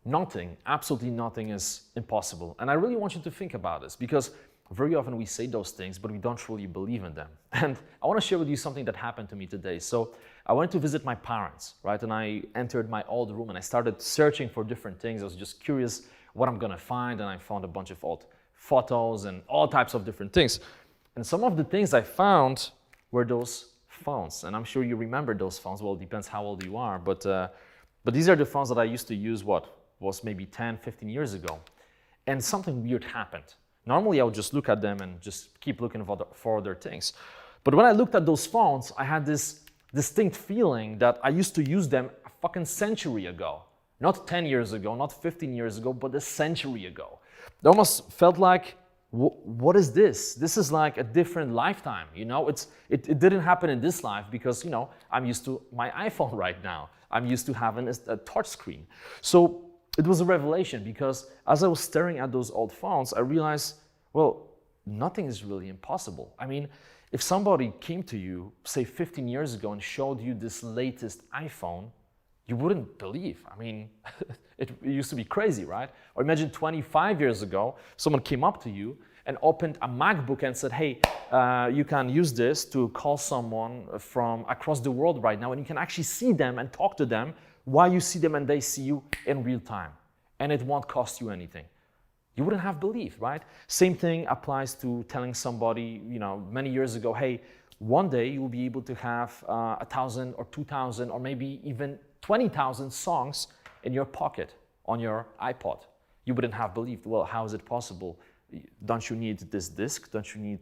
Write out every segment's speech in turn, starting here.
nothing, absolutely nothing is impossible. And I really want you to think about this, because very often we say those things, but we don't truly believe in them. And I want to share with you something that happened to me today. So I went to visit my parents, right? And I entered my old room and I started searching for different things. I was just curious what I'm going to find. And I found a bunch of old photos and all types of different things. And some of the things I found were those phones. And I'm sure you remember those phones. Well, it depends how old you are. But these are the phones that I used to use, what was maybe 10, 15 years ago. And something weird happened. Normally, I would just look at them and just keep looking for other things. But when I looked at those phones, I had this distinct feeling that I used to use them a fucking century ago. Not 10 years ago, not 15 years ago, but a century ago. It almost felt like, what is this? This is like a different lifetime, you know? It didn't happen in this life because, you know, I'm used to my iPhone right now. I'm used to having a touch screen. So it was a revelation, because as I was staring at those old phones, I realized, well, nothing is really impossible. I mean, if somebody came to you, say 15 years ago, and showed you this latest iPhone, you wouldn't believe. I mean, it used to be crazy, right? Or imagine 25 years ago, someone came up to you and opened a MacBook and said, hey, you can use this to call someone from across the world right now, and you can actually see them and talk to them while you see them and they see you in real time. And it won't cost you anything. You wouldn't have believed, right? Same thing applies to telling somebody, you know, many years ago, hey, one day you'll be able to have 1,000 or 2,000 or maybe even 20,000 songs in your pocket on your iPod. You wouldn't have believed, well, how is it possible? Don't you need this disc? Don't you need,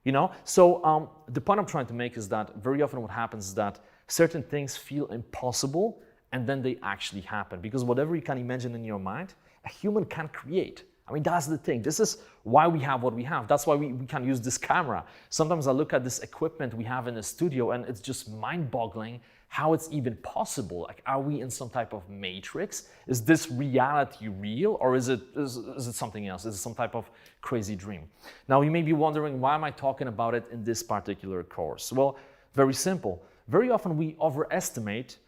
you know? So the point I'm trying to make is that very often what happens is that certain things feel impossible, and then they actually happen. Because whatever you can imagine in your mind, a human can create. I mean, that's the thing. This is why we have what we have. That's why we can use this camera. Sometimes I look at this equipment we have in the studio and it's just mind-boggling how it's even possible. Like, are we in some type of matrix? Is this reality real, or is it something else? Is it some type of crazy dream? Now, you may be wondering, why am I talking about it in this particular course? Well, very simple. Very often we overestimate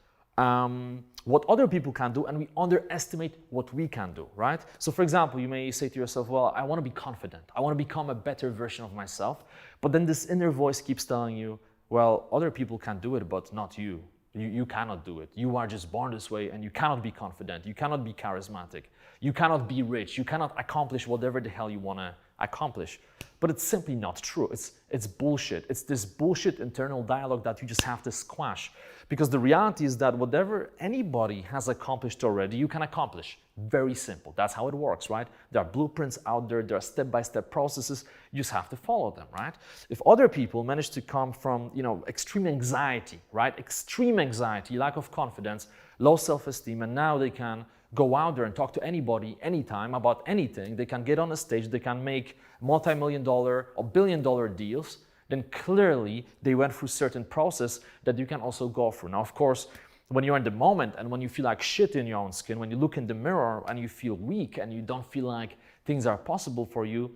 what other people can do, and we underestimate what we can do, right? So for example, you may say to yourself, well, I want to be confident. I want to become a better version of myself. But then this inner voice keeps telling you, well, other people can do it, but not you. You cannot do it. You are just born this way, and you cannot be confident. You cannot be charismatic. You cannot be rich. You cannot accomplish whatever the hell you want to accomplish. But it's simply not true. It's bullshit. It's this bullshit internal dialogue that you just have to squash. Because the reality is that whatever anybody has accomplished already, you can accomplish. Very simple. That's how it works, right? There are blueprints out there. There are step-by-step processes. You just have to follow them, right? If other people manage to come from, you know, extreme anxiety, right? Extreme anxiety, lack of confidence, low self-esteem, and now they can go out there and talk to anybody, anytime, about anything. They can get on a stage, they can make multi-million-dollar or billion-dollar deals, then clearly they went through certain process that you can also go through. Now, of course, when you're in the moment and when you feel like shit in your own skin, when you look in the mirror and you feel weak and you don't feel like things are possible for you,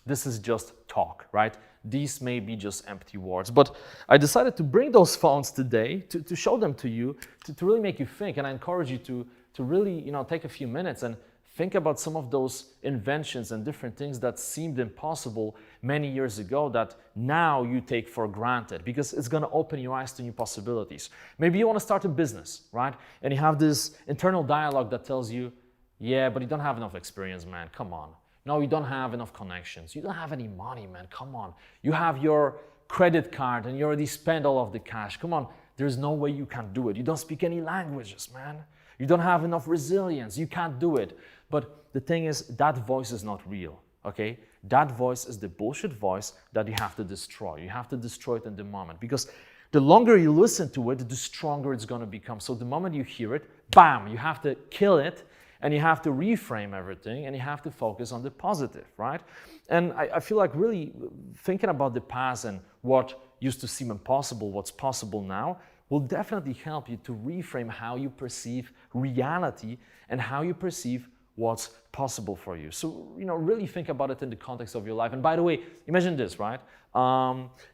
this is just talk, right? These may be just empty words. But I decided to bring those phones today to show them to you, to really make you think. And I encourage you to really, you know, take a few minutes and think about some of those inventions and different things that seemed impossible many years ago that now you take for granted, because it's going to open your eyes to new possibilities. Maybe you want to start a business, right? And you have this internal dialogue that tells you, yeah, but you don't have enough experience, man. Come on. No, you don't have enough connections. You don't have any money, man. Come on. You have your credit card and you already spent all of the cash. Come on. There's no way you can do it. You don't speak any languages, man. You don't have enough resilience. You can't do it. But the thing is, that voice is not real, okay? That voice is the bullshit voice that you have to destroy. You have to destroy it in the moment, because the longer you listen to it, the stronger it's going to become. So the moment you hear it, bam, you have to kill it, and you have to reframe everything, and you have to focus on the positive, right? And I feel like really thinking about the past and what used to seem impossible, what's possible now, will definitely help you to reframe how you perceive reality and how you perceive what's possible for you. So, you know, really think about it in the context of your life. And by the way, imagine this, right?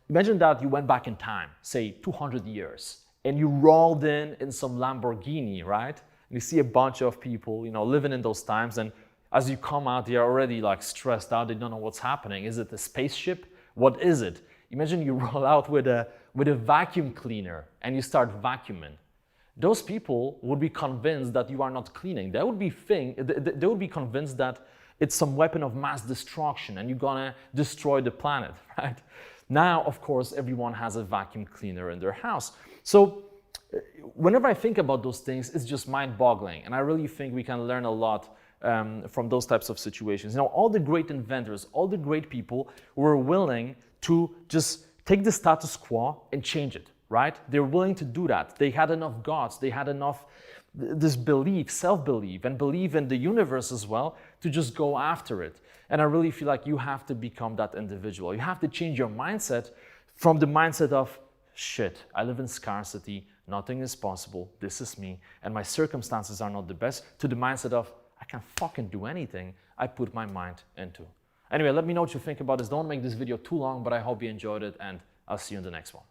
Imagine that you went back in time, say 200 years, and you rolled in some Lamborghini, right? You see a bunch of people, living in those times, and as you come out, they are already like stressed out. They don't know what's happening. Is it a spaceship? What is it? Imagine you roll out with a vacuum cleaner and you start vacuuming. Those people would be convinced that you are not cleaning. They would be convinced that it's some weapon of mass destruction and you're gonna destroy the planet, right? Now, of course, everyone has a vacuum cleaner in their house. So whenever I think about those things, it's just mind-boggling. And I really think we can learn a lot from those types of situations. All the great inventors, all the great people were willing to just take the status quo and change it, right? They're willing to do that. They had enough guts, they had enough this belief, self-belief, and believe in the universe as well to just go after it. And I really feel like you have to become that individual. You have to change your mindset from the mindset of, shit, I live in scarcity, nothing is possible, this is me, and my circumstances are not the best, to the mindset of, I can fucking do anything I put my mind into. Anyway, let me know what you think about this. Don't make this video too long, but I hope you enjoyed it, and I'll see you in the next one.